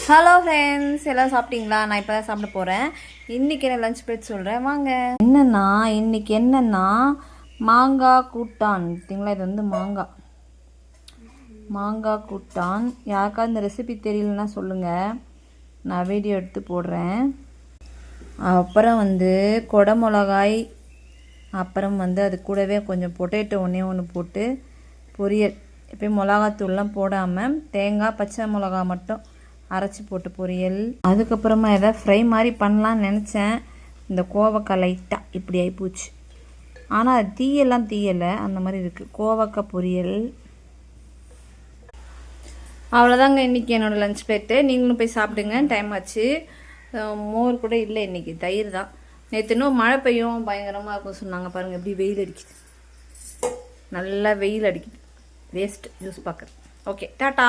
Hello friends, எல்லாம் சாப்பிட்டீங்களா? நான் இப்போ தான் சாப்பிட போகிறேன். இன்றைக்கி என்ன லஞ்ச் பிளேட் சொல்கிறேன் வாங்க. இன்றைக்கி என்னென்னா மாங்காய் கூட்டான். பார்த்தீங்களா, இது வந்து மாங்காய் கூட்டான். யாருக்காவது இந்த ரெசிபி தெரியலன்னா சொல்லுங்கள், நான் வீடியோ எடுத்து போடுறேன். அப்புறம் வந்து கொடை மிளகாய், அப்புறம் வந்து அது கூடவே கொஞ்சம் பொட்டேட்டோ ஒன்று போட்டு பொரியல். எப்பயும் மிளகாத்தூள்லாம் போடாமல் தேங்காய் பச்சை மிளகா மட்டும் அரைச்சி போட்டு பொரியல். அதுக்கப்புறமா எதாவது ஃப்ரை மாதிரி பண்ணலான்னு நினச்சேன். இந்த கோவக்காய் லைட்டாக இப்படி ஆகிப்போச்சு. ஆனால் அது தீயலை, அந்த மாதிரி இருக்குது. கோவக்காய் பொரியல். அவ்வளோதாங்க இன்றைக்கி என்னோடய லஞ்ச் பிளேட்டு. நீங்களும் போய் சாப்பிடுங்க, டைம் ஆச்சு. மோர் கூட இல்லை இன்றைக்கி, தயிர் தான். நேற்று இன்னும் மழை பெய்யும் பயங்கரமாக இருக்கும் சொன்னாங்க. பாருங்கள் எப்படி வெயில் அடிக்குது, நல்லா வெயில் அடிக்குது. வேஸ்ட் ஜூஸ் பார்க்குறேன். Okay, tata.